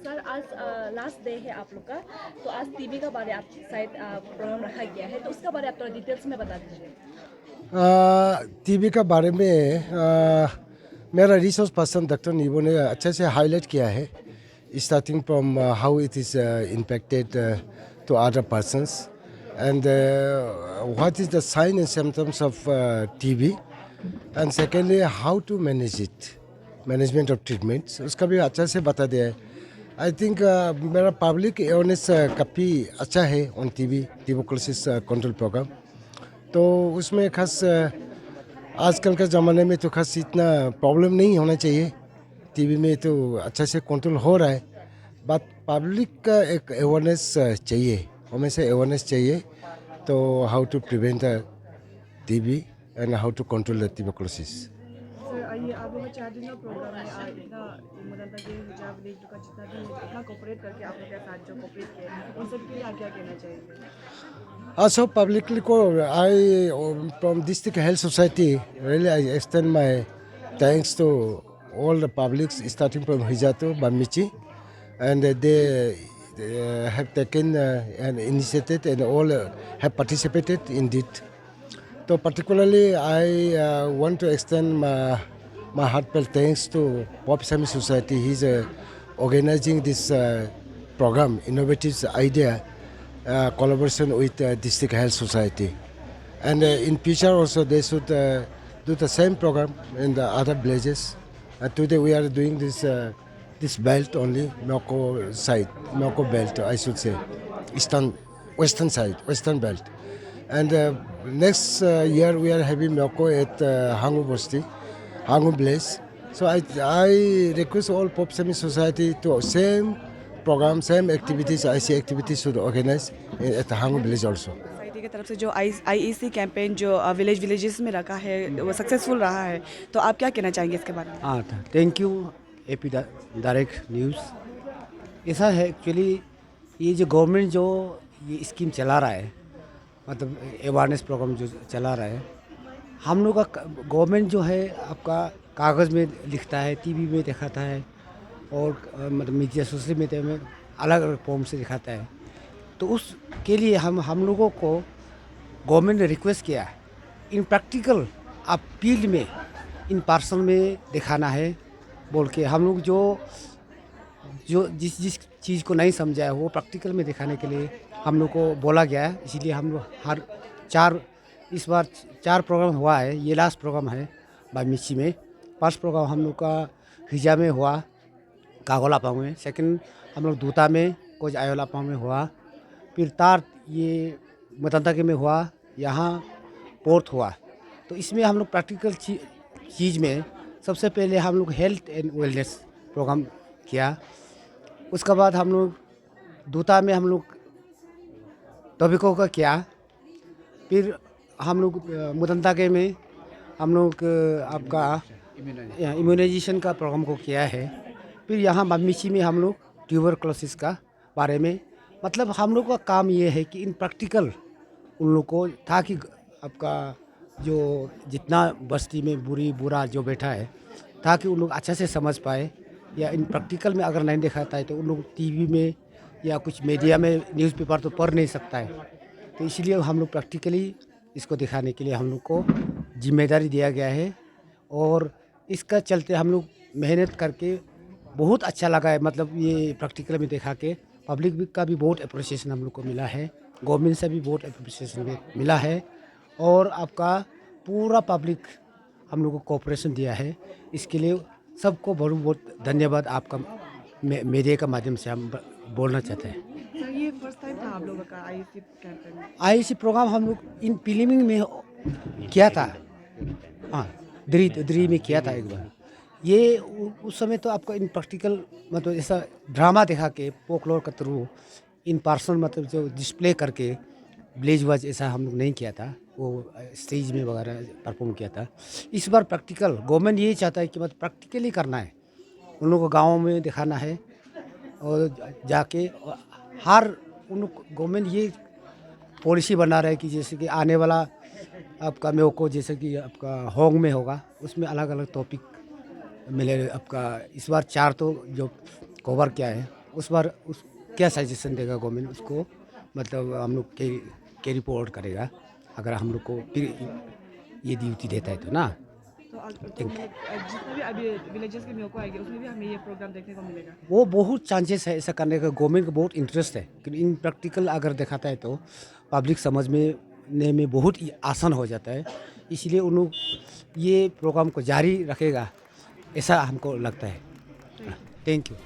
Sir आज last day है आप लोग का, तो आज टीवी का बारे आप शायद प्रोग्राम रखा गया है, तो उसका बारे आप थोड़ा डिटेल्स में बता दीजिए। टीबी का बारे में मेरा रिसोर्स पर्सन डॉक्टर नीबू ने अच्छे से हाईलाइट किया है starting from how it is impacted to other persons and what is the sign and symptoms of TB and secondly how to manage it management of treatments उसका भी अच्छा से बता दिया है। आई थिंक मेरा पब्लिक अवेयरनेस काफ़ी अच्छा है on TB tuberculosis control programme. तो उसमें खास आजकल के ज़माने में तो खास इतना प्रॉब्लम नहीं होना चाहिए। टीबी में तो अच्छा से कंट्रोल हो रहा है, बट पब्लिक का एक अवेयरनेस चाहिए, हमेशा अवेयरनेस चाहिए। तो how to prevent the TB and how to control the tuberculosis. Sir ये आप लोग का 4 दिन का प्रोग्राम है, इतना मतलब तक ये हिजाब विलेज का जितना भी है, इतना कोऑपरेट करके आप लोग के साथ जो कोऑपरेट किया है उन सब के लिए आप क्या कहना चाहेंगे? Also publicly, I from District Health Society, really I extend my thanks to all the publics, starting from Hijato, Bamichi, and they have taken an initiative and all have participated in it. So particularly, I want to extend my heartfelt thanks to Pop Sami Society. He's organizing this program, innovative idea, collaboration with District Health Society. And in future also they should do the same program in the other villages. Today we are doing this belt only, Melco side, Melco belt I should say, western side, western belt. And next year we are having Melco at Hangu Bosti, Hangu Blaze. So I request all Pop Semi Society to same program, same activities, IC activities should organize at Hangu Village also. Society की तरफ से जो IEC campaign जो villages में रखा है वो successful रहा है, तो आप क्या कहना चाहेंगे इसके बारे में? हाँ thank you AP direct news. ऐसा है एक्चुअली ये जो गवर्नमेंट जो ये स्कीम चला रहा है, मतलब अवेयरनेस प्रोग्राम जो चला रहा है, हम लोग का गवर्नमेंट जो है आपका कागज़ में लिखता है, टीवी में दिखाता है और मतलब मीडिया सोशल मीडिया में अलग अलग फॉर्म से दिखाता है। तो उसके लिए हम लोगों को गवर्नमेंट ने रिक्वेस्ट किया है इन प्रैक्टिकल आप फील्ड में इन पर्सन में दिखाना है बोल के। हम लोग जो जो जिस जिस चीज़ को नहीं समझा है वो प्रैक्टिकल में दिखाने के लिए हम लोग को बोला गया है। इसीलिए हम लोग इस बार 4 प्रोग्राम हुआ है। ये लास्ट प्रोग्राम है बामिची में। फर्स्ट प्रोग्राम हम लोग का हिजा में हुआ, कागोलापांग में। सेकंड हम लोग दूता में, कोच आयोलापांग में हुआ। फिर तार ये मतंतके में हुआ, यहाँ पोर्ट हुआ। तो इसमें हम लोग प्रैक्टिकल चीज़ में सबसे पहले हम लोग हेल्थ एंड वेलनेस प्रोग्राम किया। उसके बाद हम लोग दूता में हम लोग टॉपिकों का किया। फिर हम लोग मुतंतके में हम लोग आपका इम्यूनाइजेशन का प्रोग्राम को किया है। फिर यहाँ बामिची में हम लोग ट्यूबरकुलोसिस का बारे में, मतलब हम लोग का काम ये है कि इन प्रैक्टिकल उन लोग को, ताकि आपका जो जितना बस्ती में बुरा जो बैठा है, ताकि उन लोग अच्छा से समझ पाए। या इन प्रैक्टिकल में अगर नहीं दिखाता है तो उन लोग टीवी में या कुछ मीडिया में न्यूज़पेपर तो पढ़ नहीं सकता है। तो इसलिए हम लोग प्रैक्टिकली इसको दिखाने के लिए हम लोग को जिम्मेदारी दिया गया है। और इसका चलते हम लोग मेहनत करके बहुत अच्छा लगा है। मतलब ये प्रैक्टिकल में दिखा के पब्लिक का भी बहुत अप्रिसिएशन हम लोग को मिला है, गवर्नमेंट से भी बहुत अप्रिसिएशन मिला है। और आपका पूरा पब्लिक हम लोग को कोऑपरेशन दिया है। इसके लिए सबको बहुत बहुत धन्यवाद आपका मीडिया का माध्यम से हम बोलना चाहते हैं। सर ये फर्स्ट टाइम था आप लोगों का आईईसी कैंपेन? आईसी प्रोग्राम हम लोग इन फिल्मिंग में किया था। हाँ, द्री में किया था एक बार। ये उस समय तो आपको इन प्रैक्टिकल मतलब ऐसा ड्रामा दिखा के फोकलोर के थ्रू इन पर्सन मतलब जो डिस्प्ले करके ब्लेज वाज ऐसा हम लोग नहीं किया था, वो स्टेज में वगैरह परफॉर्म किया था। इस बार प्रैक्टिकल गवर्नमेंट यही चाहता है कि मतलब प्रैक्टिकली करना है, उन लोगों को गाँव में दिखाना है। और जाके हर उन गवर्नमेंट ये पॉलिसी बना रहा है कि जैसे कि आने वाला आपका मेको जैसे कि आपका होंग में होगा, उसमें अलग अलग टॉपिक मिले। आपका इस बार 4 तो जो कवर किया है उस बार उस क्या सजेशन देगा गवर्नमेंट उसको, मतलब हम लोग के रिपोर्ट करेगा अगर हम लोग को फिर ये ड्यूटी देता है तो ना। तो मतलब जितना भी अभी विलेजेस के मौका आएंगे उसमें भी हमें ये प्रोग्राम देखने को मिलेगा। वो बहुत चांसेस है ऐसा करने का, गवर्नमेंट को बहुत इंटरेस्ट है क्योंकि इन प्रैक्टिकल अगर दिखाता है तो पब्लिक समझ में बहुत ही आसान हो जाता है, इसलिए उन लोग ये प्रोग्राम को जारी रखेगा ऐसा हमको लगता है। Thank you.